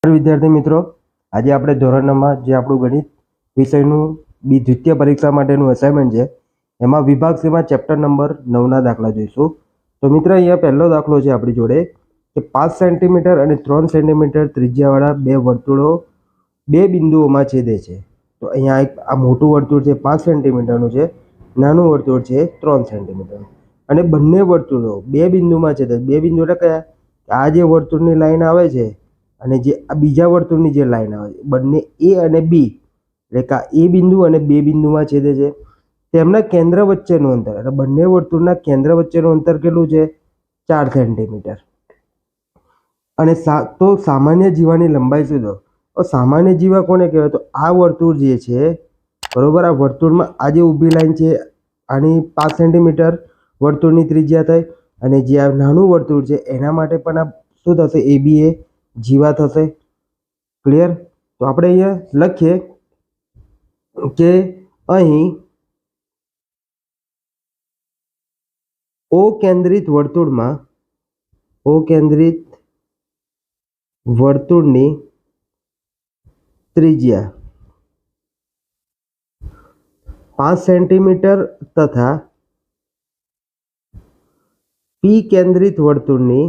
વિદ્યાર્થી મિત્રો, આજે આપણે ધોરણ 9 માં જે આપણું ગણિત વિષયનું દ્વિતીય પરીક્ષા માટેનું અસાઇનમેન્ટ છે એમાં વિભાગ C માં ચેપ્ટર નંબર 9 ના દાખલા જોઈશું. તો મિત્રો, અહીંયા પહેલો દાખલો છે આપણી જોડે કે 5 સેન્ટીમીટર અને 3 સેન્ટીમીટર ત્રિજ્યાવાળા બે વર્તુળો બે બિંદુઓમાં છેદે છે. તો અહીંયા આ મોટું વર્તુળ છે 5 સેન્ટીમીટરનું છે, નાનું વર્તુળ છે 3 સેન્ટીમીટરનું, અને બંને વર્તુળો બે બિંદુમાં છેદે. બે બિંદુ એટલે કયા? આ જે વર્તુળની લાઈન આવે છે અને જે આ બીજા વર્તુળની જે લાઈન આવે છે, બંને A અને B એટલે કે A બિંદુ અને B બિંદુમાં છેદે છે. તેમના કેન્દ્ર વચ્ચેનું અંતર એટલે બંને વર્તુળના કેન્દ્ર વચ્ચેનું અંતર કેટલું છે? 4 સેન્ટીમીટર. અને તો સામાન્ય જીવાની લંબાઈ શોધો. સામાન્ય જીવા કોને કહેવાય? તો આ વર્તુળ જે છે, બરોબર, આ વર્તુળમાં આ જે ઊભી લાઈન છે આની 5 સેન્ટીમીટર વર્તુળની ત્રિજ્યા થઈ, અને જે આ નાનું વર્તુળ છે એના માટે પણ આ શું થશે? AB એ જીવા થશે. ક્લિયર? તો આપણે અહીંયા લખીએ કે અહીં O કેન્દ્રિત વર્તુળની ત્રિજ્યા 5 સેન્ટીમીટર તથા P કેન્દ્રિત વર્તુળની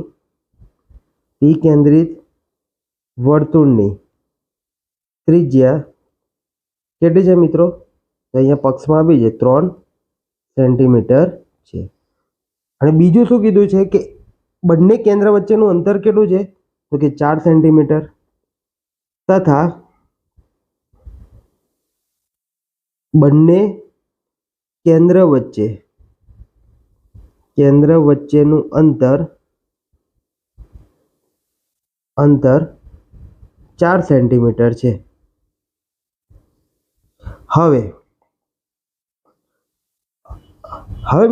ત્રિજ્યા કેટલી છે મિત્રો? તો અહીંયા પક્ષમાં આપી છે 3 સેન્ટીમીટર છે. અને બીજું શું કીધું છે કે બંને કેન્દ્ર વચ્ચેનું અંતર કેટલું છે? તો કે 4 સેન્ટીમીટર તથા બંને કેન્દ્ર વચ્ચેનું અંતર 4 સેન્ટીમીટર છે. હવે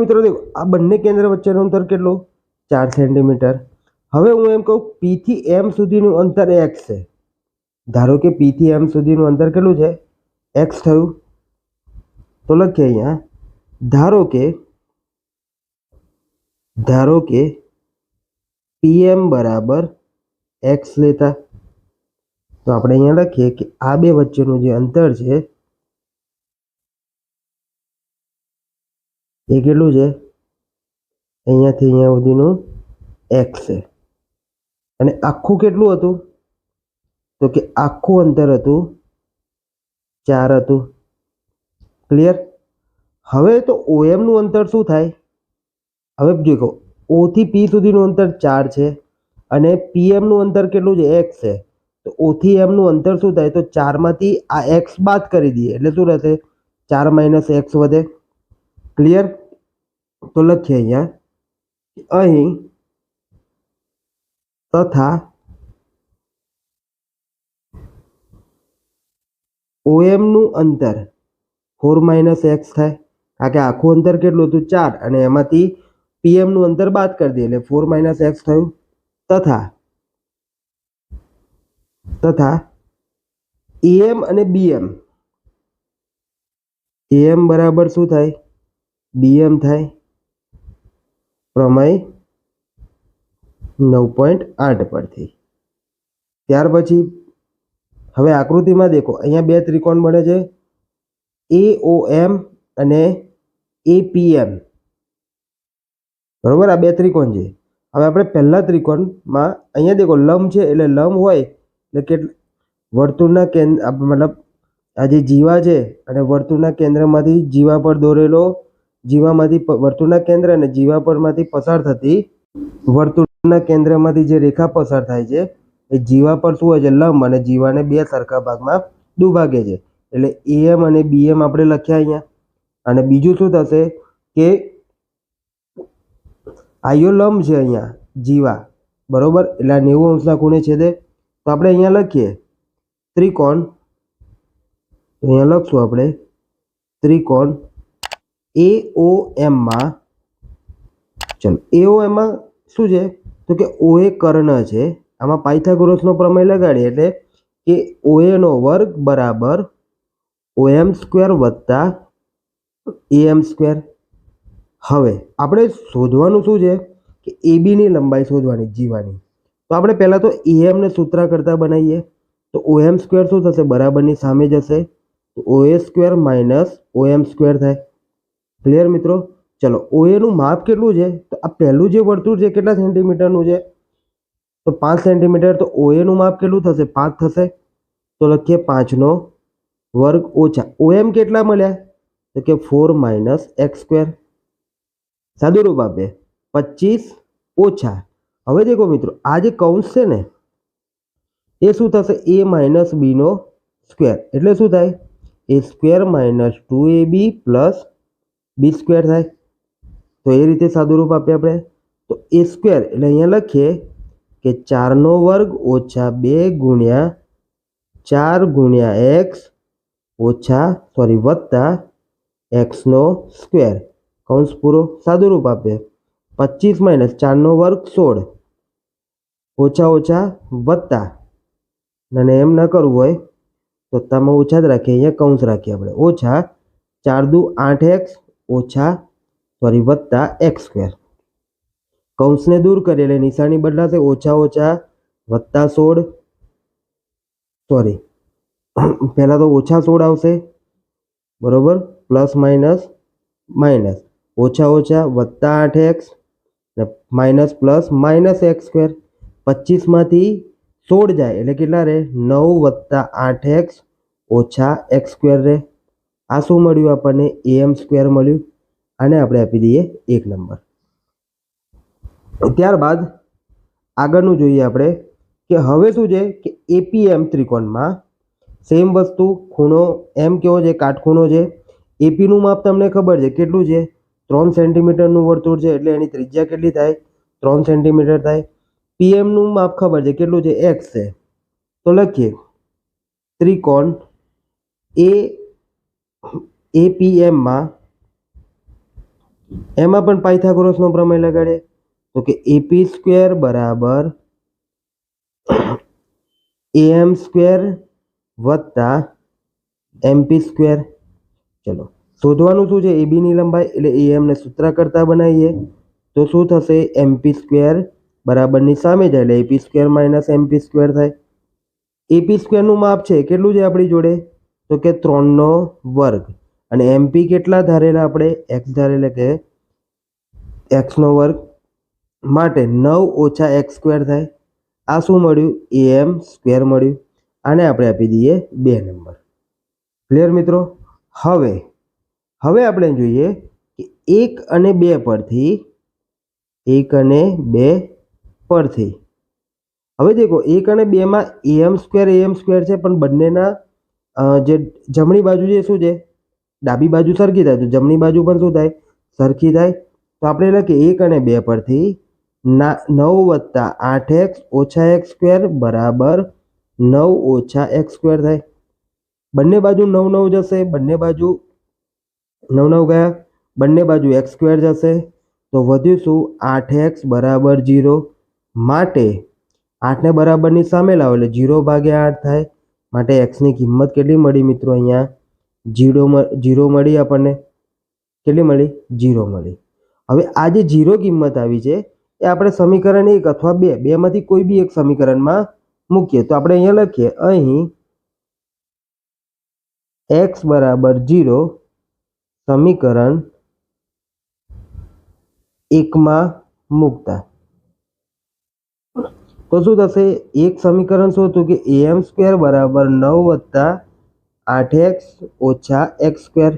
મિત્રો દેખો, આ બંને કેન્દ્ર વચ્ચેનું અંતર કેટલું? 4 સેન્ટીમીટર. હવે હું એમ કહું P થી M સુધીનું અંતર x છે. ધારો કે P થી M સુધીનું અંતર કેટલું છે? x થયું. તો લખીએ અહીંયા, ધારો કે PM બરાબર x લેતા. તો આપણે અહીંયા લખીએ કે આ બે વચ્ચેનું જે અંતર છે એ કેટલું છે? અહીંયાથી અહીંયા સુધીનું x છે. અને આખું કેટલું હતું? તો કે આખું અંતર હતું 4 હતું. ક્લિયર? હવે તો OM નું અંતર શું થાય? હવે જોઈ, O થી P સુધીનું અંતર 4 છે અને PM નું અંતર કેટલું છે? x છે. તો O થી M નું અંતર શું થાય? તો 4 માંથી આ x બાદ કરી દઈએ એટલે શું રહેશે? 4 - x વધે. ક્લિયર? તો લખીએ અહીંયા, અહીં તથા OM નું અંતર 4 - x થાય, કારણ કે આખું અંતર કેટલું હતું? 4, અને એમાંથી PM નું અંતર બાદ કરી દઈએ એટલે 4 - x થયું. તથા AM અને BM, AM બરાબર શું થાય? BM થાય. પ્રમેય 9.8 પરથી. ત્યાર પછી હવે આકૃતિમાં દેખો, અહીંયા બે ત્રિકોણ બને છે, AOM અને APM. બરોબર, આ બે ત્રિકોણ છે. હવે આપણે પહેલા ત્રિકોણમાં અહીંયા દેખો લંબ છે, એટલે લંબ હોય એટલે કે વર્તુળના કેન્દ્ર મતલબ આ જે જીવા છે અને વર્તુળના કેન્દ્રમાંથી જીવા પર દોરેલો, જીવામાંથી વર્તુળના કેન્દ્ર અને જીવા પરમાંથી પસાર થતી વર્તુળના કેન્દ્રમાંથી જે રેખા પસાર થાય છે એ જીવા પર શું હોય છે? લંબ, અને જીવાને બે સરખા ભાગમાં દુભાગે છે. એટલે AM અને BM આપણે લખ્યા અહીંયા. અને બીજું શું થશે કે આયો લંબ છે અહીંયા જીવા, બરોબર, એટલે 90 અંશના ખૂણે છેદે. તો આપણે અહીંયા લખીએ ત્રિકોણ, અહીંયા લખશું આપણે ત્રિકોણ AOM માં. ચલો, AOM માં શું છે? તો કે OA કર્ણ છે. આમાં પાયથાગોરસનો પ્રમેય લગાડીએ એટલે કે OA નો વર્ગ બરાબર OM સ્ક્વેર વત્તા AM સ્ક્વેર. હવે આપણે શોધવાનું શું છે કે AB ની લંબાઈ શોધવાની, જીવાની. તો આપણે પહેલાં તો એએમને સૂત્ર કરતાં બનાવીએ. તો OM સ્ક્વેર શું થશે? બરાબરની સામે જશે. તો OA square minus OM square થાય. ક્લિયર મિત્રો? ચલો, OAનું માપ કેટલું છે? તો આ પહેલું જે વર્તુળ છે કેટલા સેન્ટીમીટરનું છે? તો 5 સેન્ટીમીટર. તો OAનું માપ કેટલું થશે? 5 થશે. તો લખીએ 5નો વર્ગ ઓછા OM કેટલા મળ્યા? તો કે 4 માઇનસ એક્સ સ્ક્વેર. સાદું રૂપ આપે 25 ઓછા. હવે દેખો મિત્રો, આ જે કૌંસ છે ને એ શું થશે? A માઇનસ બીનો સ્ક્વેર. એટલે શું થાય? A square minus 2AB plus B square થાય. તો એ રીતે સાદું રૂપ આપીએ આપણે. તો A સ્ક્વેર એટલે અહીંયા લખીએ કે 4નો વર્ગ ઓછા 2 ગુણ્યા 4 ગુણ્યા એક્સ વત્તા એક્સનો સ્ક્વેર. કૌંસ પૂરો. સાદું રૂપ આપે 25 માઇનસ 4નો વર્ગ 16 ઓછા ઓછા વત્તા, અને એમ ન કરવું હોય તો તમે ઓછા જ રાખીએ, અહીંયા કૌંસ રાખીએ આપણે. ઓછા 4 દુ 8x વત્તા એક્સ સ્ક્વેર. કૌંસને દૂર કરીએ એટલે નિશાની બદલાશે. ઓછા ઓછા વત્તા 16 પહેલાં તો ઓછા 16 આવશે, બરોબર, પ્લસ માઇનસ માઇનસ ઓછા ઓછા વત્તા 8x minus plus minus x square. 25માંથી 16 જાય એટલે કેટલા રહે? 9 વત્તા 8x ઓછા એક્સ સ્ક્વેર રહે. આ શું મળ્યું આપણને? AM સ્ક્વેર મળ્યું. આને આપણે આપી દઈએ 1 નંબર. ત્યારબાદ આગળનું જોઈએ આપણે કે હવે શું છે કે APM ત્રિકોણમાં સેમ વસ્તુ, ખૂણો એમ કેવો છે? કાટખૂણો છે. એપીનું માપ તમને ખબર છે કેટલું છે? 3 સેન્ટીમીટરનું વર્તુળ છે એટલે એની ત્રિજ્યા કેટલી થાય? 3 સેન્ટીમીટર થાય. પીએમનું માપ ખબર છે કેટલું છે? x છે. તો લખીએ ત્રિકોણ APMમાં એમાં પણ પાયથાગોરસનો પ્રમેય લગાડે. તો કે AP સ્ક્વેર બરાબર AM સ્ક્વેર વત્તા MP સ્ક્વેર. ચલો, શોધવાનું શું છે? ABની લંબાઈ એટલે AM ને સૂત્ર કરતા બનાવીએ. તો શું થશે? MP સ્ક્વેર બરાબરની સામે જાય એટલે AP square minus MP square થાય. AP સ્ક્વેરનું માપ છે કેટલું છે આપણી જોડે? તો કે 3નો વર્ગ. અને MP કેટલા ધારેલા આપણે? x ધારેલા, કે એક્સનો વર્ગ. માટે 9 ઓછા એક્સ સ્ક્વેર થાય. આ શું મળ્યું? AM સ્ક્વેર મળ્યું. આને આપણે આપી દઈએ 2 નંબર. ક્લિયર મિત્રો? હવે આપણે જોઈએ કે 1 અને 2 પરથી હવે દેખો 1 અને 2 માં AM સ્ક્વેર છે, પણ બંનેના જે જમણી બાજુ છે શું છે? ડાબી બાજુ સરખી થાય, તો જમણી બાજુ પણ શું થાય? સરખી થાય. તો આપણે લખીએ 1 અને 2 પરથી 9 વત્તા 8x ઓછા એક્સ સ્ક્વેર બરાબર 9 ઓછા એક્સ સ્ક્વેર થાય. બંને બાજુ 9 9 જશે, બંને બાજુ 9 9 ગયા, બંને બાજુ એક્સ સ્ક્વેર જશે. તો વધ્યું શું? 8x બરાબર 0. માટે 8ને બરાબરની સામે લાવો એટલે 0/8 થાય. માટે એક્સની કિંમત કેટલી મળી મિત્રો? અહીંયા 0 મળી આપણને. કેટલી મળી? 0 મળી. હવે આ જે 0 કિંમત આવી છે એ આપણે સમીકરણ 1 અથવા 2 બેમાંથી કોઈ બી એક સમીકરણમાં મૂકીએ. તો આપણે અહીંયા લખીએ, અહીં x બરાબર 0 સમીકરણ 1માં મૂકતા તો શું થશે? એક સમીકરણ શું હતું કે AM સ્ક્વેર બરાબર 9 વત્તા 8x ઓછા એક્સ સ્ક્વેર,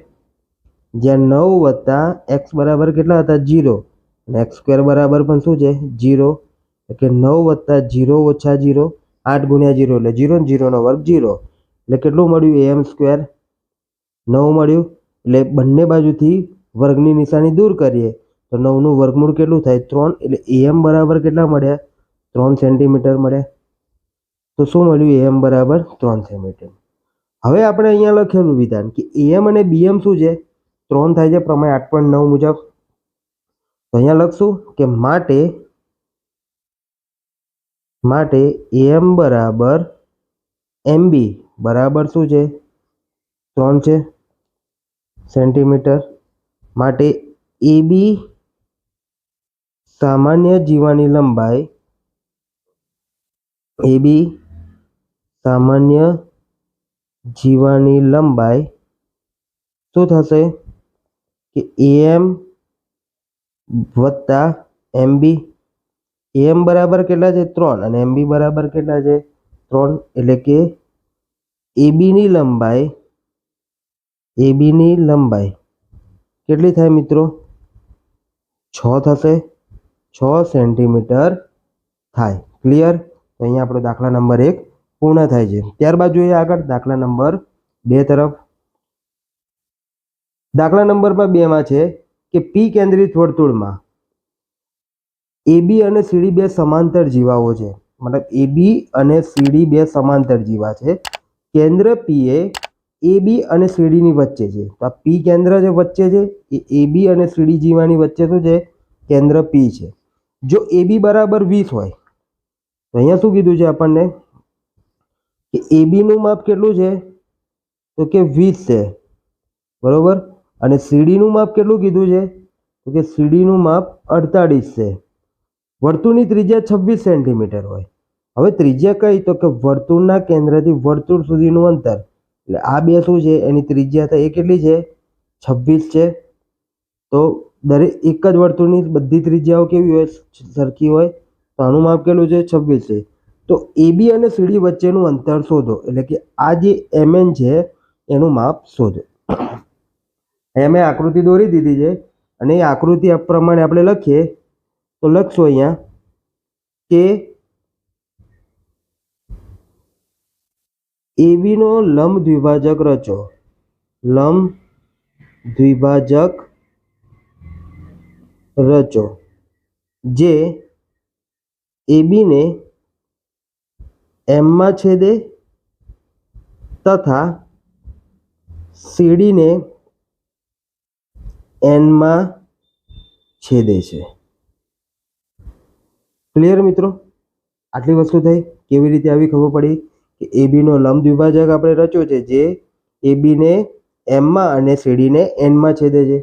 જ્યાં 9 વત્તા એક્સ બરાબર કેટલા હતા? 0, અને એક્સ સ્ક્વેર બરાબર પણ શું છે? 0. એટલે 9 વત્તા 0 ઓછા 0, 8 ગુણ્યા 0 એટલે 0, 0નો વર્ગ 0. એટલે કેટલું મળ્યું? AM સ્ક્વેર 9 મળ્યું. એટલે બંને બાજુથી વર્ગની નિશાની દૂર કરીએ તો 9નું વર્ગમૂળ કેટલું થાય? 3. એટલે AM બરાબર કેટલા મળ્યા? 3 સેન્ટીમીટર મળ્યા. તો શું મળ્યું? AM બરાબર 3 સેન્ટીમીટર. હવે આપણે અહીંયા લખેલું વિધાન કે AM અને BM શું છે? 3 થાય છે પ્રમેય 8.9 મુજબ. તો અહીંયા લખશું કે માટે AM બરાબર MB બરાબર શું છે? 3 છે સેન્ટીમીટર. માટે AB સામાન્ય જીવાની લંબાઈ AB સામાન્ય જીવાની લંબાઈ શું થશે કે AM વત્તા MB. AM બરાબર કેટલા છે 3 અને MB બરાબર કેટલા છે 3, એટલે કે AB ની લંબાઈ કેટલી થાય મિત્રો 6 થશે, 6 સેન્ટીમીટર થાય. ક્લિયર? તો અહીંયા આપણો દાખલા નંબર 1 પૂર્ણ થાય છે. ત્યારબાદ જોઈએ આગળ દાખલા નંબર 2 તરફ. દાખલા નંબર 2 માં છે કે P કેન્દ્રિત વર્તુળમાં AB અને CD બે સમાંતર જીવાઓ છે. મતલબ AB અને CD બે સમાંતર જીવા છે. કેન્દ્ર P એ AB અને CD ની વચ્ચે છે. તો આ P કેન્દ્ર જે વચ્ચે છે એ AB અને CD જીવાની વચ્ચે શું છે? કેન્દ્ર P છે. જો AB બરાબર 20 હોય તો અહીંયા શું કીધું છે આપણને કે AB નું માપ કેટલું છે? તો કે 20 છે. બરોબર? અને CD નું માપ કેટલું કીધું છે? તો કે CD નું માપ 48 છે. વર્તુળની ત્રિજ્યા 26 સેન્ટીમીટર હોય. હવે ત્રિજ્યા કઈ? તો કે વર્તુળના કેન્દ્રથી વર્તુળ સુધીનું અંતર. એટલે આ બે શું છે? એની ત્રિજ્યા તો એ કેટલી છે? 26 છે. તો દરેક એક જ વર્તુળની બધી ત્રિજ્યાઓ કેવી હોય? સરખી હોય. તો આનું માપ કેટલું છે? 26 છે. તો AB અને CD વચ્ચેનું અંતર શોધો. એટલે કે આ જે MN છે એનું માપ શોધો. અહીંયા મેં આકૃતિ દોરી દીધી છે અને એ આકૃતિ પ્રમાણે આપણે લખીએ તો લખશો અહીંયા કે AB નો લંબ દ્વિભાજક રચો. લંબ દ્વિભાજક રચો જે AB ને M માં છેદે તથા CD ને N માં છેદે છે. ક્લિયર મિત્રો? આટલી વસ્તુ થઈ. કેવી રીતે આવી ખબર પડી કે AB નો લંબ દ્વિભાજક આપણે રચ્યો છે જે AB ને M માં અને CD ને N માં છેદે છે.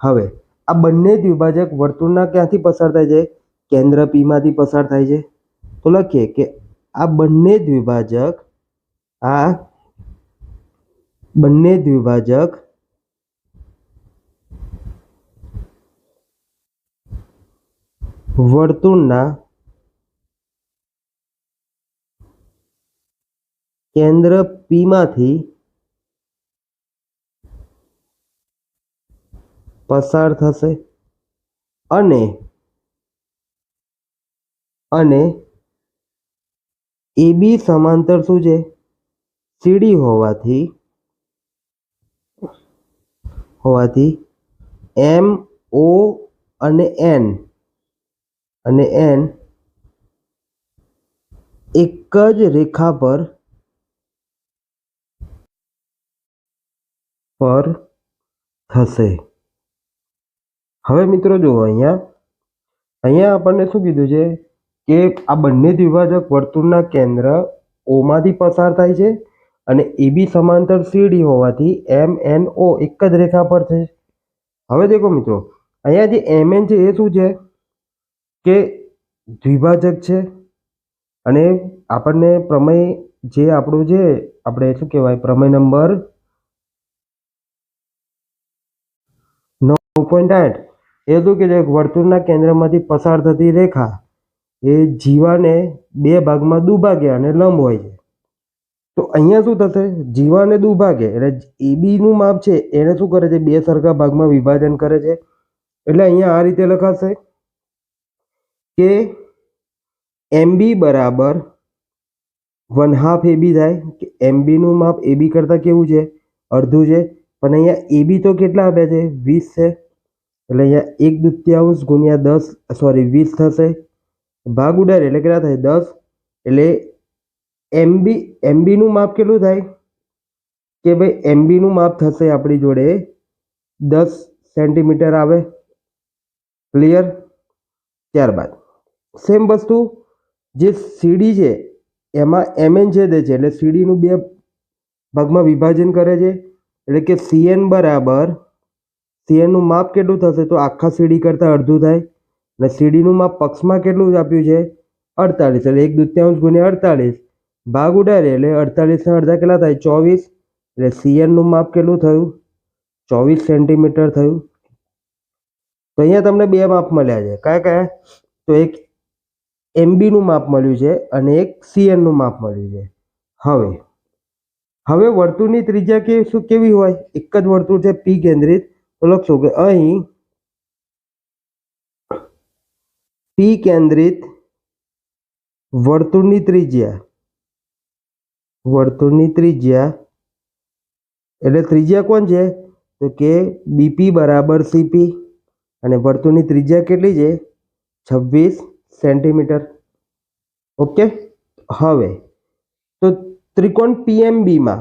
હવે આ બંને દ્વિભાજક વર્તુળના ક્યાંથી પસાર થાય છે? કેન્દ્ર P માંથી પસાર થાય છે. તો લખીએ કે આ બંને દ્વિભાજક વર્તુળના કેન્દ્ર P માંથી પસાર થશે અને AB સમાંતર શું છે? CD હોવાથી M O અને N એક જ રેખા પર થશે. હવે મિત્રો જુઓ અહીંયા આપણને શું કીધું છે કે આ બંને દ્વિભાજક વર્તુળના કેન્દ્ર O માંથી પસાર થાય છે અને AB સમાંતર CD હોવાથી MNO એક જ રેખા પર છે. હવે દેખો મિત્રો અહીંયા જે MN છે એ શું છે કે દ્વિભાજક છે અને આપણને પ્રમેય જે આપણું છે આપણે શું કહેવાય પ્રમેય નંબર 9.8 એ શું કે છે વર્તુળના કેન્દ્રમાંથી પસાર થતી રેખા એ જીવાને બે ભાગમાં દુભાગે અને લંબ હોય છે. તો અહીંયા શું થશે? જીવાને દુભાગે એટલે AB નું માપ છે એને શું કરે છે? બે સરખા ભાગમાં વિભાજન કરે છે. એટલે અહીંયા આ રીતે લખાશે કે MB બરાબર 1/2 AB થાય કે MB નું માપ AB કરતાં કેવું છે? અડધું છે. પણ અહીંયા AB તો કેટલા આપ્યા છે? 20 છે. એટલે અહીંયા 1/2 ગુણ્યા 10 સોરી 20 થશે. ભાગ ઉડાડે એટલે કેટલા થાય? 10. એટલે MB નું માપ કેટલું થાય કે ભાઈ MB નું માપ થશે આપણી જોડે 10 સેન્ટીમીટર આવે. ક્લિયર? ત્યારબાદ સેમ વસ્તુ જે CD છે એમાં MN છેદે છે એટલે CD નું બે ભાગમાં વિભાજન કરે છે. એટલે કે CN નું માપ કેટલું થશે? તો આખા CD કરતાં અડધું થાય. અને CD નું માપ પક્ષમાં કેટલું આપ્યું છે? 48 એટલે 1/2 ગુણ્યા 48 ભાગ ઉડાડીએ એટલે 48 ના અડધા કેટલા થાય 24 એટલે CN નું માપ કેટલું થયું 24 સેન્ટીમીટર થયું. તો અહીંયા તમને બે માપ મળ્યા છે. કયા કયા? તો એક MB નું માપ મળ્યું છે અને એક CN નું માપ મળ્યું છે. હવે વર્તુળની ત્રિજ્યા કેવી હોય? એક જ વર્તુળ છે P કેન્દ્રિત, તો લખશું કે અહીં P કેન્દ્રિત વર્તુળની ત્રિજ્યા એટલે ત્રિજ્યા કોણ છે? તો કે BP બરાબર CP અને વર્તુળની ત્રિજ્યા કેટલી છે? 26 સેન્ટીમીટર. ઓકે. હવે તો ત્રિકોણ PMB માં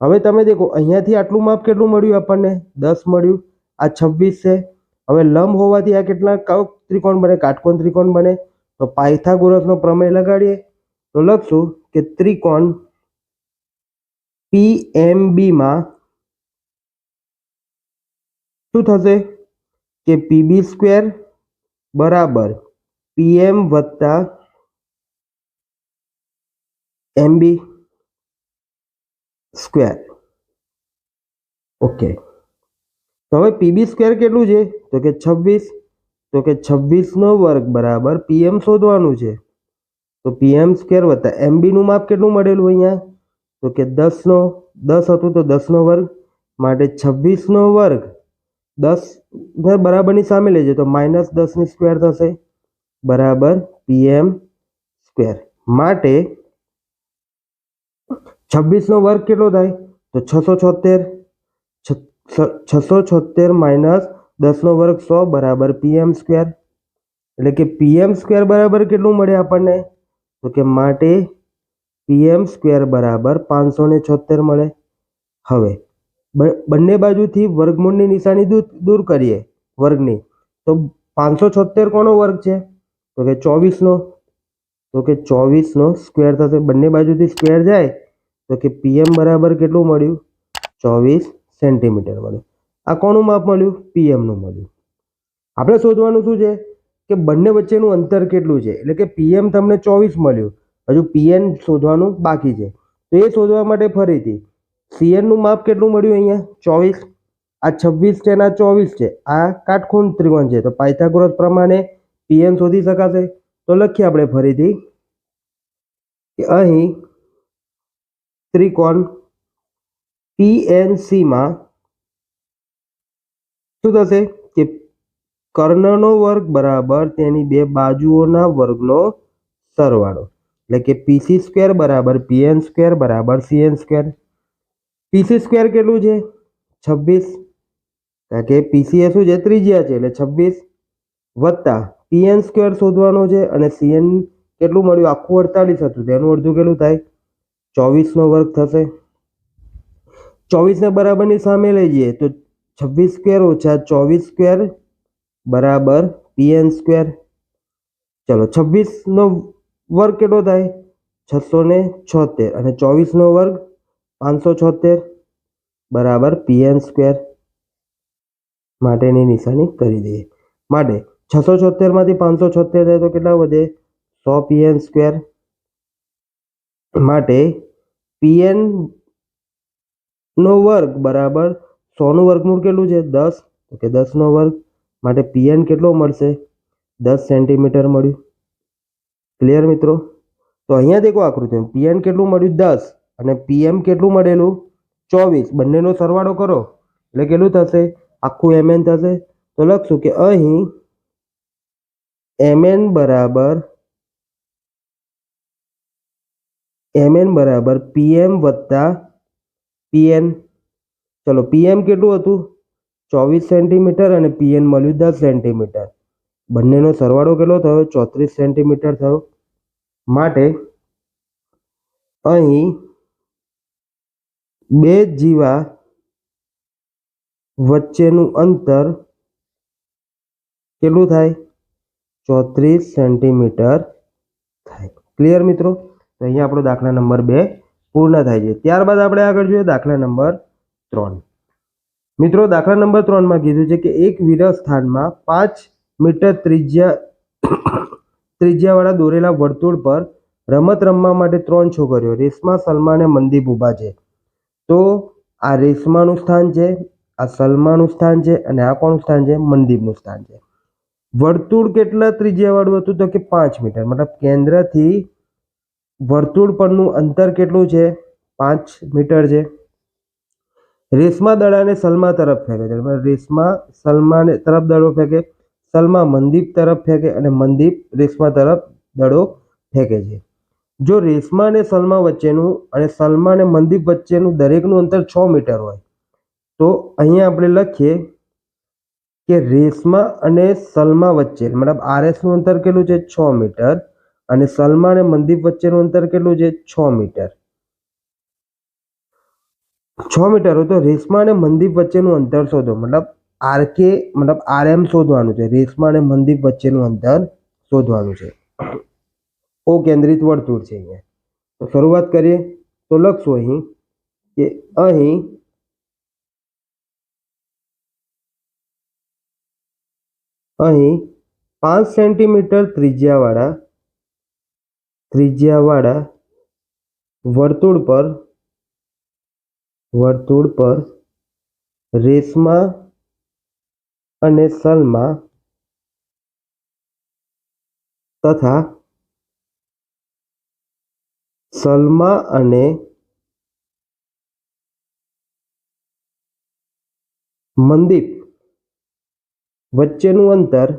હવે તમે દેખો અહીંયાથી આટલું માપ કેટલું મળ્યું આપણને 10 મળ્યું, આ 26 છે. હવે લંબ હોવાથી આ કેટલા કયો ત્રિકોણ બને? કાટકોણ ત્રિકોણ બને. તો પાયથાગોરસનો પ્રમેય લગાડીએ તો લખશું કે ત્રિકોણ PMB માં શું થશે કે PB² બરાબર PM વત્તા MB². ઓકે. તો હવે PB² કેટલું છે? તો કે 26. તો કે 26 નો વર્ગ બરાબર PM શોધવાનું છે. તો PM² વત્તા MB નું માપ કેટલું મળેલું અહીંયા? તો કે 10 હતું તો 10 નો વર્ગ માટે 26 નો વર્ગ 10 બરાબરની સામે લેજે તો -10 ની સ્ક્વેર થશે બરાબર PM² માટે 26 નો વર્ગ કેટલો થાય? તો 676 માઇનસ 10 નો વર્ગ 100 બરાબર PM². એટલે કે PM² બરાબર કેટલું મળે આપણને? તો કે માટે PM² બરાબર 576 મળે. હવે બંને બાજુથી વર્ગમૂળની નિશાની દૂર કરીએ વર્ગની, તો 576 કોનો વર્ગ છે? તો કે 24 નો. તો કે 24 નો સ્ક્વેર થશે. બંને બાજુથી સ્ક્વેર જાય તો કે PM બરાબર કેટલું મળ્યું? 24 સેન્ટીમીટર મળ્યું. આ કોનું માપ મળ્યું? PM નું મળ્યું. આપણે શોધવાનું શું છે કે બંને વચ્ચેનું અંતર કેટલું છે. એટલે કે PM તમને 24 મળ્યું, હજુ PN શોધવાનું બાકી છે. તો એ શોધવા માટે ફરીથી CN નું માપ કેટલું મળ્યું? અહીંયા 24. આ 26 છે અને આ 24 છે. આ કાટખૂણ ત્રિકોણ છે તો પાયથાગોરસ પ્રમાણે PN શોધી શકાશે. તો લખીએ આપણે ફરીથી કે અહીં ત્રિકોણ PNC માં શું થશે કે કર્ણનો વર્ગ બરાબર તેની બે બાજુઓના વર્ગનો સરવાળો. એટલે કે PC² બરાબર PN² બરાબર CN². PC² કેટલું છે? 26. કારણ કે PC એ શું છે? ત્રિજ્યા છે એટલે 26 વત્તા PN² શોધવાનો છે અને CN કેટલું મળ્યું? આખું 48 હતું, તેનું અડધું કેટલું થાય? 24 નો વર્ગ થશે. 24 ને બરાબરની સામે લઈ જઈએ તો 26² ઓછા 24² બરાબર PN². ચલો 26 નો વર્ગ કેટલો થાય? 676 અને 24 નો વર્ગ 576 બરાબર PN². માટેની નિશાની કરી દઈએ. માટે 676 માંથી 576 થાય તો કેટલા વધે? 100 PN². માટે PN નો વર્ગ બરાબર 100 નું વર્ગમૂળ કેટલું છે? 10. તો કે 10 નો વર્ગ માટે PN કેટલો મળશે? 10 સેન્ટીમીટર મળ્યું. ક્લિયર મિત્રો? તો અહીંયા દેખો આકૃતિમાં PN કેટલું મળ્યું? 10 અને PM કેટલું મળેલું? 24. બંનેનો સરવાળો કરો એટલે કેટલું થશે? આખું MN થશે. તો લખશું કે અહીં MN બરાબર PM વત્તા PN. ચલો PM કેટલું હતું? 24 સેન્ટીમીટર અને PN મળ્યું 10 સેન્ટીમીટર. બંનેનો સરવાળો કેટલો થયો? 34 સેન્ટીમીટર થયો. માટે અહીં બે જીવા વચ્ચેનું અંતર કેટલું થાય? 34 સેન્ટીમીટર થાય. ક્લિયર મિત્રો? તો અહીંયા આપણો દાખલા નંબર 2 પૂર્ણ થાય છે. ત્યારબાદ આપણે આગળ જોઈએ દાખલા નંબર 3. મિત્રો દાખલા નંબર 3 માં કીધું છે કે એક વિરલ સ્થાનમાં 5 મીટર ત્રિજ્યા ત્રિજ્યાવાળા દોરેલા વર્તુળ પર રમત રમવા માટે 3 છોકરીઓ રેશમા, સલમા અને મનદીપ ઊભા છે. તો આ રેશમાનું સ્થાન છે, આ સલમાનું સ્થાન છે અને આ કોનું સ્થાન છે? મનદીપનું સ્થાન છે. વર્તુળ કેટલા ત્રિજ્યાવાળું હતું? તો કે 5 મીટર. મતલબ કેન્દ્રથી વર્તુળ પરનું અંતર કેટલું છે? 5 મીટર છે. રેશમા દડાને સલમા તરફ ફેંકે છે. રેશમા સલમાને તરફ દડો ફેંકે, સલમા મનદીપ તરફ ફેંકે અને મનદીપ રેશમા તરફ દડો ફેંકે છે. જો રેશમા અને સલમા વચ્ચેનું અને સલમા અને મનદીપ વચ્ચેનું દરેકનું અંતર 6 મીટર હોય તો અહીંયા આપણે લખીએ કે રેશમા અને સલમા વચ્ચે મતલબ RSનું અંતર કેટલું છે? 6 મીટર અને સલમા અને મનદીપ વચ્ચેનું અંતર કેટલું છે? 6 મીટર. 6 મીટર હોય તો રેશમા અને મનદીપ વચ્ચેનું અંતર શોધો. મતલબ RM શોધવાનું છે. રેશમા અને મનદીપ વચ્ચેનું અંતર શોધવાનું છે. ઓ કેન્દ્રિત વર્તુળ છે અહીંયા. તો શરૂઆત કરીએ તો લખશું અહીં કે અહીં અહીં 5 સેન્ટીમીટર ત્રિજ્યાવાળા વર્તુળ પર રેશમા અને સલમા તથા સલમા અને મનદીપ વચ્ચેનું અંતર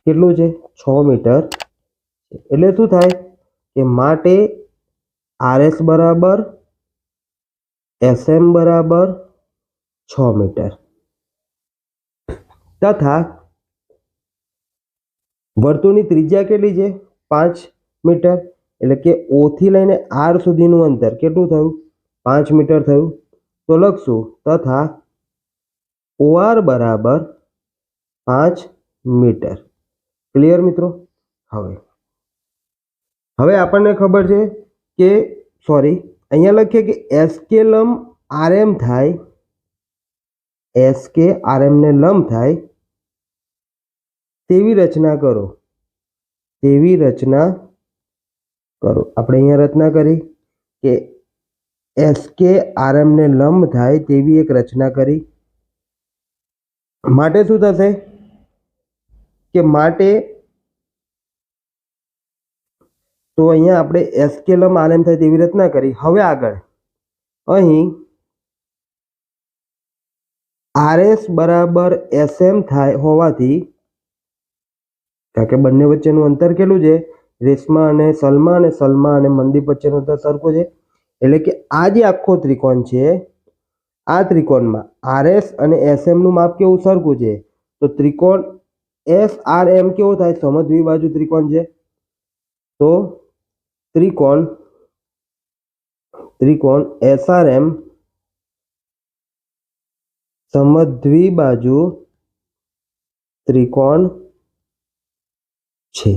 કેટલું છે? 6 મીટર. એટલે શું થાય કે માટે RS બરાબર SM બરાબર 6 મીટર તથા વર્તુળની ત્રિજ્યા કેટલી છે? 5 મીટર. એટલે કે O થી લઈને R સુધીનું અંતર કેટલું થયું? 5 મીટર થયું. તો લખશું તથા OR બરાબર 5 મીટર. ક્લિયર મિત્રો? હવે આપણને ખબર છે કે અહીંયા લખીએ કે SK લંબ RM થાય, SK RM ને લંબ થાય તેવી રચના કરો. આપણે અહીંયા રચના કરી કે SK RM ને લંબ થાય તેવી એક રચના કરી. માટે શું થશે કે માટે તો અહીંયા આપણે SK લંબ RM થાય તેવી રચના કરી. હવે આગળ અહીં RS બરાબર SM થાય હોવાથી કારણ કે બંને વચ્ચેનું અંતર કેટલું છે? રેશમા અને સલમા અને મનદીપ વચ્ચેનું અંતર સરખું છે. એટલે કે આ જે આખો ત્રિકોણ છે આ ત્રિકોણમાં RS અને SM નું માપ કેવું? સરખું છે. તો ત્રિકોણ SRM કેવો થાય? સમદ્વિબાજુ ત્રિકોણ છે. તો ત્રિકોણ SRM સમદ્વિબાજુ ત્રિકોણ છે.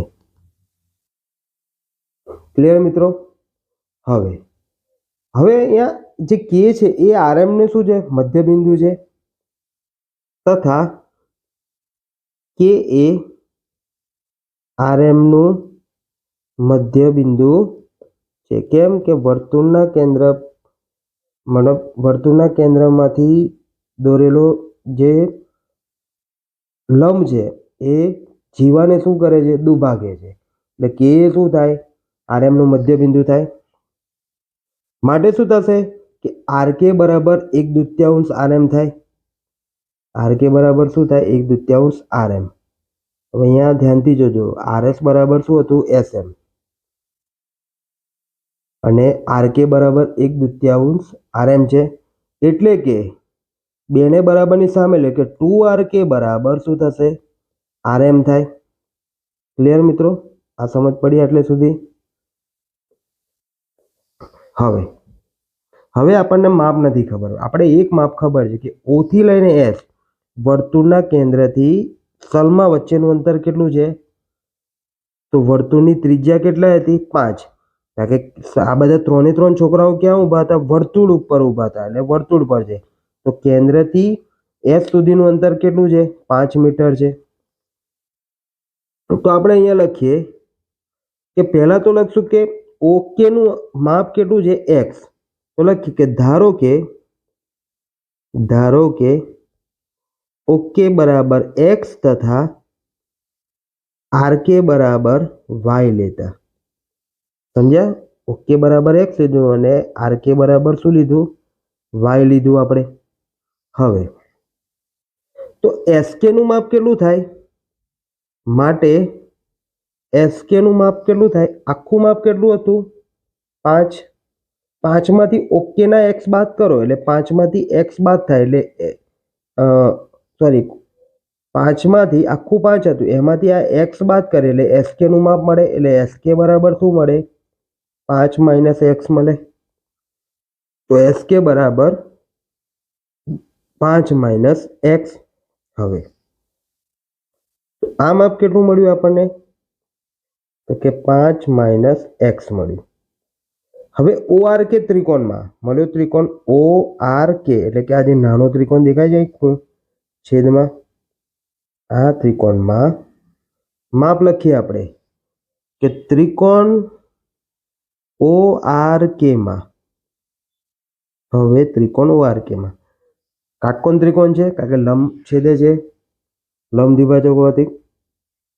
ક્લિયર મિત્રો? હવે અહીંયા જે K છે એ RM ને શું છે? મધ્ય બિંદુ છે તથા K એ RM નું મધ્ય બિંદુ છે. કેમ કે વર્તુળના કેન્દ્રમાંથી દોરેલો જે લંબ છે એ જીવાને શું કરે છે? દુભાગે છે. એટલે K શું થાય? RM નું મધ્ય બિંદુ થાય. માટે શું થશે કે RK બરાબર 1/2 RM થાય. RK બરાબર શું થાય? 1/2 RM. હવે અહીંયા ધ્યાનથી જોજો. RS બરાબર શું હતું? SM અને RK બરાબર 1/2 RM છે. એટલે કે બેને બરાબરની સામે એટલે કે 2RK બરાબર શું થશે? RM થાય. ક્લિયર મિત્રો? આ સમજ પડી એટલે સુધી? હવે આપણને માપ નથી ખબર. આપણે એક માપ ખબર છે કે O થી લઈને S વર્તુળના કેન્દ્રથી સલમા વચ્ચેનું અંતર કેટલું છે? તો વર્તુળની ત્રિજ્યા કેટલા હતી? 5. કારણ કે આ બધા 3 છોકરાઓ ક્યાં ઊભા હતા? વર્તુળ ઉપર ઊભા હતા એટલે વર્તુળ પર છે. તો કેન્દ્રથી એસ સુધીનું અંતર કેટલું છે? 5 મીટર છે. તો આપણે અહીંયા લખીએ કે પહેલાં તો લખશું કે ઓકેનું માપ કેટલું છે? એક્સ. તો લખીએ કે ધારો કે ઓકે બરાબર એક્સ તથા આરકે બરાબર વાય લેતા. સમજ્યા? ઓકે બરાબર એક્સ લીધું અને આરકે બરાબર શું લીધું? વાય લીધું આપણે. હવે તો એસકે નું માપ કેટલું થાય? માટે એસકે નું માપ કેટલું થાય? આખું માપ કેટલું હતું? 5. 5 માંથી ઓકે ના એક્સ બાદ કરો એટલે 5 માંથી એક્સ બાદ થાય એટલે સોરી 5 માંથી આખું 5 હતું એમાંથી આ એક્સ બાદ કરે એટલે એસકે નું માપ મળે. એટલે એસકે બરાબર શું મળે? 5 માઇનસ એક્સ મળે. તો એસકે બરાબર 5 માઇનસ એક્સ. હવે આ માપ કેટલું મળ્યું આપણને? તો કે 5 માઇનસ એક્સ મળ્યું. હવે ઓઆર કે ત્રિકોણમાં મળ્યો ત્રિકોણ ઓઆર કે એટલે કે આ જે નાનો ત્રિકોણ દેખાય છે છેદમાં આ ત્રિકોણમાં માપ લખીએ આપણે કે ત્રિકોણ ઓઆર કે માં. હવે ત્રિકોણ ઓઆર કે માં કાટકોણ ત્રિકોણ છે કારણ કે લંબ છેદે છે લંબ દ્વિભાજક હોવાથી.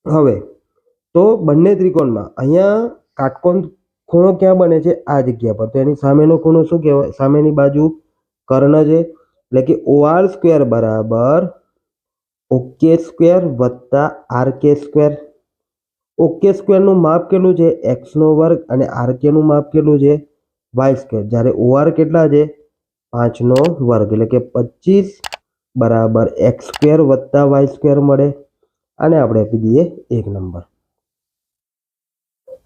હવે તો બંને ત્રિકોણમાં અહીંયા કાટકોણ ખૂણો ક્યાં બને છે? આ જગ્યા પર. તો એની સામેનો ખૂણો શું કહેવાય? સામેની બાજુ કર્ણ છે એટલે કે ઓઆર સ્ક્વેર બરાબર ઓકે સ્ક્વેર વત્તા આરકે સ્ક્વેર. ઓકે સ્ક્વેરનું માપ કેટલું છે? એક્સનો વર્ગ અને આરકેનું માપ કેટલું છે? Y square. જ્યારે ઓઆર કેટલા છે? 5નો વર્ગ એટલે કે 25 બરાબર એક્સ સ્ક્વેર વત્તા વાય સ્ક્વેર મળે. આને આપણે આપી દઈએ 1 નંબર.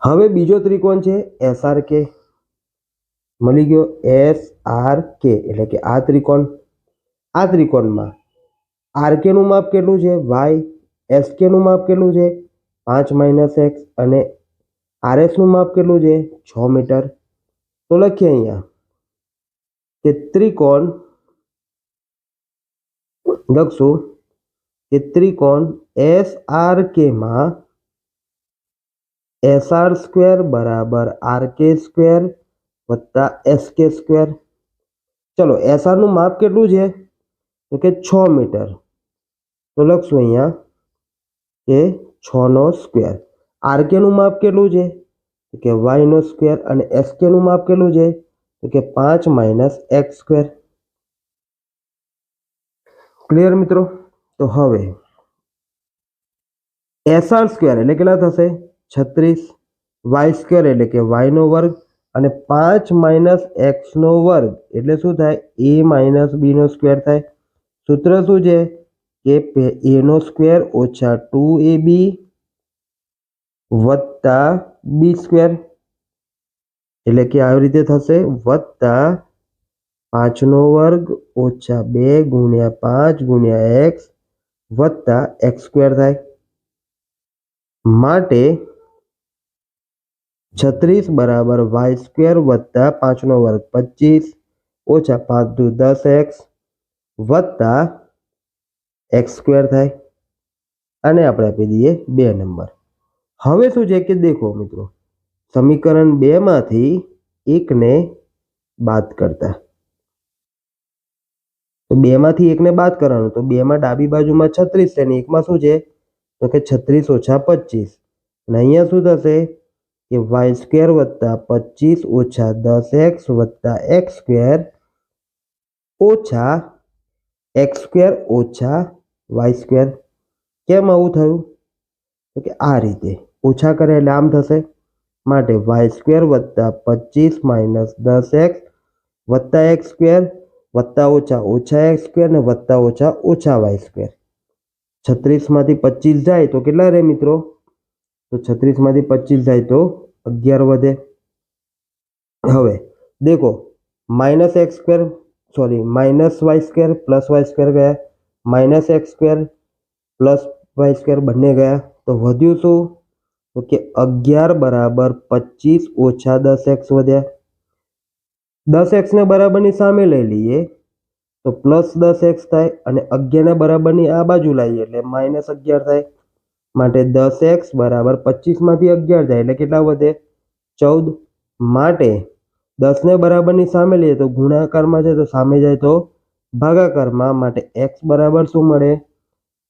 હવે બીજો ત્રિકોણ છે એસઆરકે. મળી ગયો એસઆરકે એટલે કે આ ત્રિકોણ. આ ત્રિકોણમાં આરકે નું માપ કેટલું છે? વાય. એસકે નું માપ કેટલું છે? 5 માઇનસ એક્સ અને આરએસ નું માપ કેટલું છે? 6 મીટર. તો લખીએ અહીંયા કે ત્રિકોણ લખશું કે ત્રિકોણ એસઆરકે માં એસઆર સ્ક્વેર બરાબર આરકે સ્ક્વેર વત્તા એસકે સ્ક્વેર. ચલો એસઆર નું માપ કેટલું છે? તો કે 6 મીટર. તો લખશું અહીંયા કે 6 નો સ્ક્વેર. આરકે નું માપ કેટલું છે? તો કે વાય નો સ્ક્વેર અને એસકે નું માપ કેટલું છે? તો કે 5 માઇનસ એક્સ સ્ક્વેર. ક્લિયર મિત્રો? તો હવે એસઆર સ્ક્વેર એટલે કેટલા થશે? 36. વાય સ્ક્વેર એટલે કે વાય નો વર્ગ અને 5 માઇનસ એક્સ નો વર્ગ એટલે શું થાય? એ માઇનસ બી નો સ્ક્વેર થાય. સૂત્ર શું છે કે એ નો સ્ક્વેર ઓછા 2ab વત્તા બી સ્ક્વેર એટલે કે આવી રીતે થશે વત્તા 5નો વર્ગ ઓછા 2 ગુણ્યા 5 ગુણ્યા એક્સ વત્તા એક્સ સ્ક્વેર થાય. માટે 36 બરાબર વાય સ્ક્વેર વત્તા 5નો વર્ગ 25 ઓછા 5 દુ 10x વત્તા એક્સ સ્ક્વેર થાય. આને આપણે આપી દઈએ 2 નંબર. હવે શું છે કે દેખો મિત્રો સમીકરણ 2 માંથી 1 ને બાદ કરતા. તો 2 માંથી 1 ને બાદ કરવાનું તો 2 માં ડાબી બાજુમાં 36 છે અને 1 માં શું છે? તો કે 36 ઓછા 25 અને અહીંયા શું થશે કે વાય સ્ક્વેર વત્તા 25 ઓછા 10x વત્તા એક્સ સ્ક્વેર ઓછા એક્સ સ્ક્વેર ઓછા વાય સ્ક્વેર. કેમ આવું થયું? તો કે આ રીતે ઓછા કરે એટલે આમ થશે. માટે વાય સ્ક્વેર વત્તા 25 માઇનસ 10x વત્તા એક્સ સ્ક્વેર વત્તા ઓછા ઓછા એક્સ સ્ક્વેર ને વત્તા ઓછા ઓછા વાય સ્ક્વેર. 36 માંથી 25 જાય તો કેટલા રહે મિત્રો? તો 36 માંથી 25 જાય તો 11 વધે. હવે દેખો minus x square sorry minus y square plus y square ગયા minus x square plus y square બંને ગયા તો વધ્યું શું? તો કે 11 બરાબર 25 ઓછા 10x વધ્યા. 10x ને બરાબરની સામે લઈ લઈએ તો +10x થાય અને 11 ના બરાબરની આ બાજુ લાવીએ એટલે -11 થાય. માટે 10x બરાબર 25 માંથી 11 જાય એટલે કેટલા વધે? 14. માટે 10 ને બરાબરની સામે લઈએ તો ગુણાકારમાં છે તો સામે જાય તો ભાગાકારમાં. માટે x બરાબર શું મળે?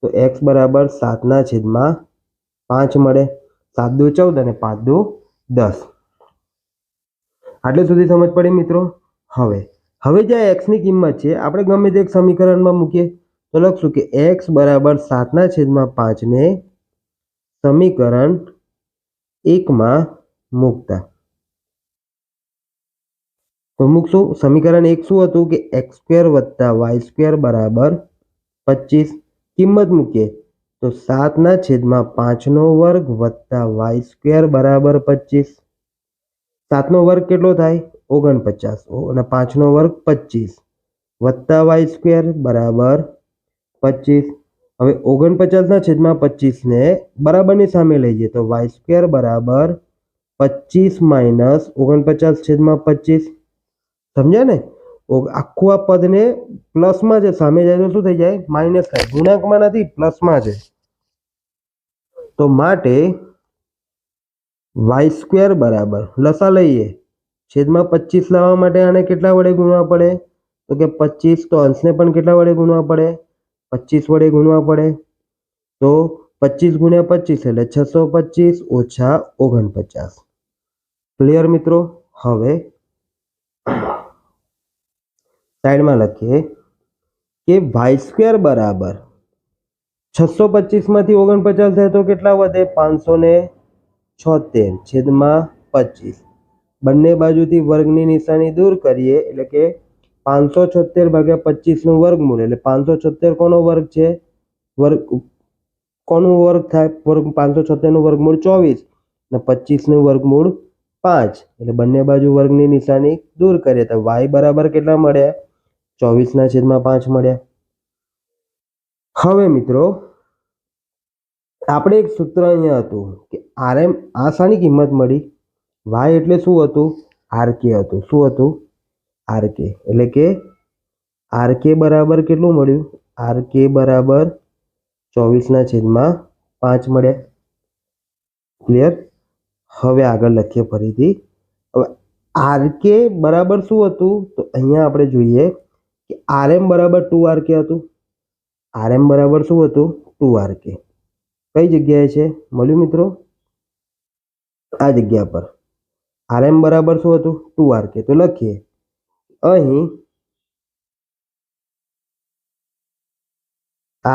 તો x બરાબર 7/5 મળે. 7 દુ 14 અને 5 દુ 10. આટલે સુધી સમજ પડી મિત્રો. હવે જે x ની કિંમત છે આપણે ગમે તે એક સમીકરણમાં મૂકીએ તો લખશું કે x બરાબર 7/5 ને સમીકરણ 1 મૂકતા તો મૂકશું. સમીકરણ 1 શું હતું કે x² + y² બરાબર 25. કિંમત મૂકીએ તો 7/5 + y² બરાબર 25. 7 નો વર્ગ કેટલો થાય? 49 અને 5 નો વર્ગ 25 વત્તા y² બરાબર 25. હવે 49/25 ને બરાબરની સામે લઈ જઈએ તો y² બરાબર 25 - 49/25. સમજ્યા ને? આખું આ પદને પ્લસમાં છે સામે જાય તો શું થઈ જાય? માઇનસ થાય. ગુણાંકમાં નથી, પ્લસમાં છે. તો માટે y² બરાબર લસા લઈએ છેદમાં 25 લાવવા માટે આને કેટલા વડે ગુણવા પડે? તો કે 25. તો અંશને પણ કેટલા વડે ગુણવા પડે? 25 વડે ગુણવા પડે. તો 25 × 25 એટલે 625 - 49. ક્લિયર મિત્રો? હવે સાઈડમાં લખીએ કે y² બરાબર 625 માંથી 49 થાય તો કેટલા વધે? 576 છેદમાં 25. બંને બાજુથી વર્ગની નિશાની દૂર કરીએ એટલે કે 576 ભાગ્યા 25 નું વર્ગમૂળ એટલે 576 કોનો વર્ગ છે? કોનું વર્ગ થાય? 576 નું વર્ગમૂળ 24 અને 25 નું વર્ગમૂળ 5 એટલે બંને બાજુ વર્ગની નિશાની દૂર કરીએ તો y બરાબર કેટલા મળ્યા? 24/5 મળ્યા. હવે મિત્રો આપણે એક સૂત્ર અહીંયા હતું કે rm આ શાની કિંમત મળી? y એટલે શું હતું? rk હતું. શું હતું? rk. એટલે કે rk બરાબર કેટલું મળ્યું? rk બરાબર 24/5 મળ્યા. ક્લિયર? હવે આગળ લખીએ ફરીથી. હવે rk બરાબર શું હતું? તો અહીંયા આપણે જોઈએ કે rm બરાબર 2rk હતું. rm બરાબર શું હતું? 2rk. કઈ જગ્યાએ છે? મળ્યું મિત્રો? આ જગ્યા પર rm બરાબર શું હતું? 2rk. તો લખીએ અહીં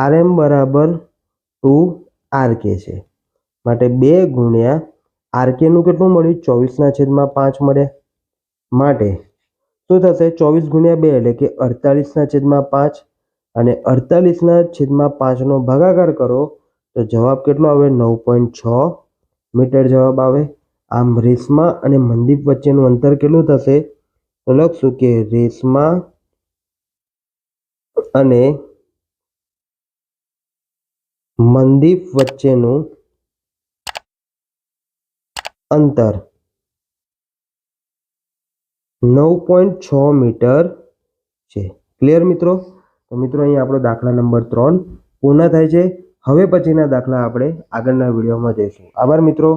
rm બરાબર 2rk છે. માટે 2 ગુણ્યા rk નું કેટલું મળ્યું? 24/5 મળ્યા. માટે શું થશે? 24 × 2 એટલે કે 48/5 અને 48/5 નો ભાગાકાર કરો તો જવાબ કેટલો આવે? 9.6 મીટર જવાબ આવે. આમ રેશમા અને મનદીપ વચ્ચેનું અંતર કેટલું થશે? તો લખશું કે રેશમા અને મનદીપ વચ્ચેનું અંતર 9.6 મીટર છે. ક્લિયર મિત્રો? તો મિત્રો અહીં આપણો દાખલા નંબર 3 પૂર્ણ થાય છે. હવે પછીના દાખલા આપણે આગળના વિડીયોમાં જોઈશું. આભાર મિત્રો.